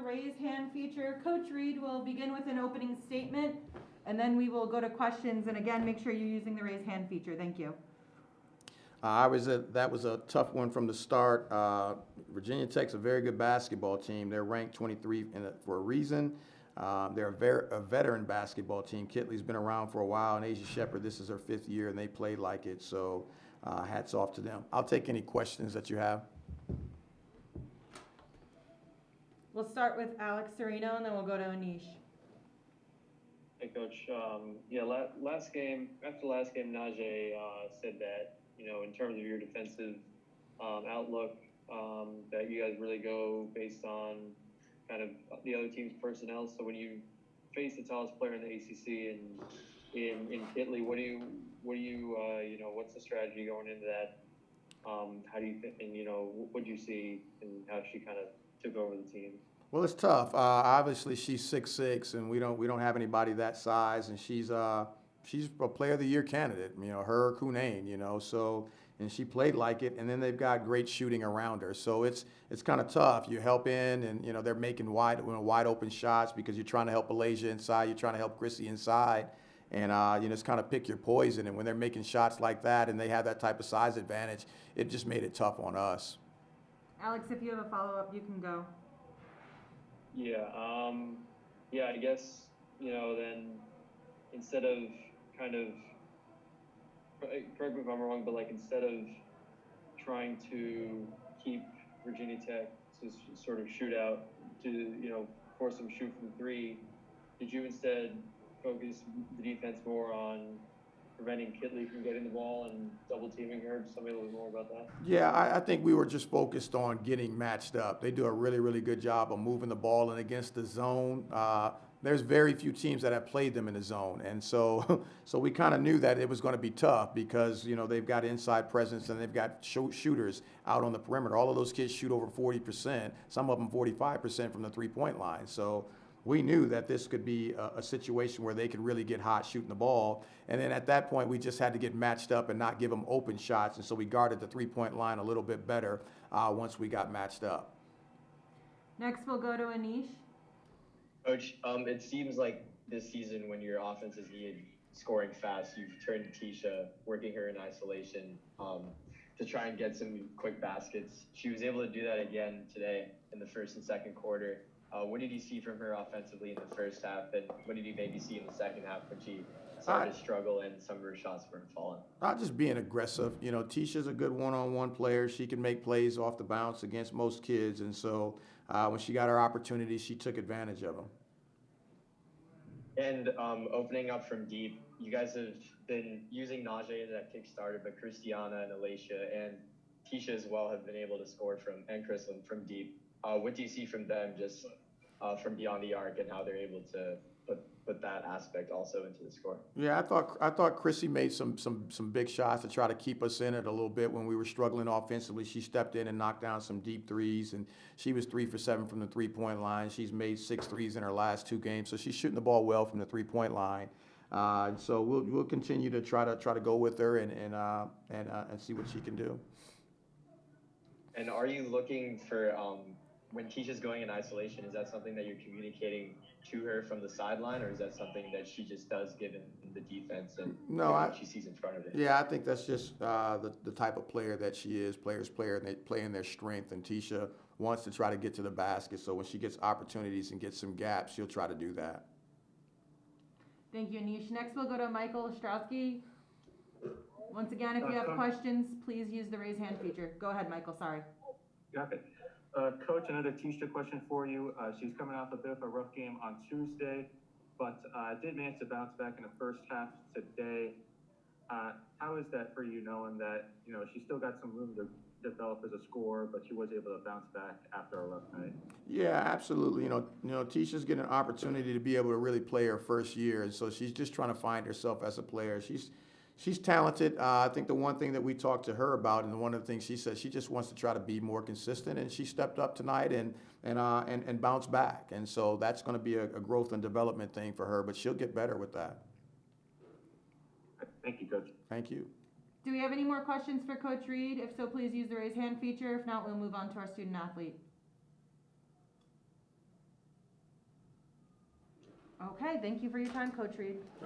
the raise hand feature. Coach Reed will begin with an opening statement, and then we will go to questions. And again, make sure you're using the raise hand feature. Thank you. That was a tough one from the start. Virginia Tech's a very good basketball team. They're ranked 23 for a reason. They're a veteran basketball team. Kitley's been around for a while, and Asia Shepherd, this is her 5th year, and they played like it. So hats off to them. I'll take any questions that you have. We'll start with Alex Serino, and then we'll go to Anish. Hey, Coach. Last game, after the last game, Najee said that, in terms of your defensive outlook, that you guys really go based on kind of the other team's personnel. So when you face the tallest player in the ACC and in Kitley, what's the strategy going into that? How do you think, and what do you see and how she kind of took over the team? Well, it's tough. Obviously, she's 6'6", and we don't have anybody that size, and she's a Player of the Year candidate. Her Kunane. So, and she played like it, and then they've got great shooting around her. So it's kind of tough. You help in, and they're making wide open shots because you're trying to help Malaysia inside, you're trying to help Chrissy inside, and it's kind of pick your poison. And when they're making shots like that, and they have that type of size advantage, it just made it tough on us. Alex, if you have a follow-up, you can go. I guess, then instead of kind of, correct me if I'm wrong, but instead of trying to keep Virginia Tech to sort of shoot out to, force them to shoot from 3, did you instead focus the defense more on preventing Kitley from getting the ball and double teaming her? Just tell me a little bit more about that. Yeah, I think we were just focused on getting matched up. They do a really, really good job of moving the ball, and against the zone, there's very few teams that have played them in the zone. And so we kind of knew that it was going to be tough because, they've got inside presence and they've got shooters out on the perimeter. All of those kids shoot over 40%, some of them 45% from the three-point line. So we knew that this could be a situation where they could really get hot shooting the ball. And then at that point, we just had to get matched up and not give them open shots. And so we guarded the three-point line a little bit better once we got matched up. Next, we'll go to Anish. Coach, it seems like this season when your offense is needed scoring fast, you've turned to Tisha, working her in isolation to try and get some quick baskets. She was able to do that again today in the first and second quarter. What did you see from her offensively in the first half, and what did you maybe see in the second half when she started to struggle and some of her shots weren't falling? Just being aggressive. Tisha's a good one-on-one player. She can make plays off the bounce against most kids, and so when she got her opportunities, she took advantage of them. And opening up from deep, you guys have been using Najee in that kick-starter, but Christiana and Alicia and Tisha as well have been able to score and Chrislyn from deep. What do you see from them just from beyond the arc and how they're able to put that aspect also into the score? Yeah, I thought Chrissy made some big shots to try to keep us in it a little bit when we were struggling offensively. She stepped in and knocked down some deep threes, and she was 3 for 7 from the three-point line. She's made 6 threes in her last 2 games, so she's shooting the ball well from the three-point line. So we'll continue to try to go with her and see what she can do. And are you looking for when Tisha's going in isolation, is that something that you're communicating to her from the sideline, or is that something that she just does given the defense and what she sees in front of it? Yeah, I think that's just the type of player that she is. Players play, and they play in their strength, and Tisha wants to try to get to the basket, so when she gets opportunities and gets some gaps, she'll try to do that. Thank you, Anish. Next, we'll go to Michael Ostrowski. Once again, if you have questions, please use the raise hand feature. Go ahead, Michael. Sorry. Got it. Coach, another Tisha question for you. She's coming off a bit of a rough game on Tuesday, but did manage to bounce back in the first half today. How is that for you, knowing that she's still got some room to develop as a scorer, but she was able to bounce back after a rough night? Yeah, absolutely. Tisha's getting an opportunity to be able to really play her first year, and so she's just trying to find herself as a player. She's talented. I think the one thing that we talked to her about, and one of the things she said, she just wants to try to be more consistent, and she stepped up tonight and bounced back. And so that's going to be a growth and development thing for her, but she'll get better with that. Thank you, Coach. Thank you. Do we have any more questions for Coach Reed? If so, please use the raise hand feature. If not, we'll move on to our student athlete. Okay, thank you for your time, Coach Reed.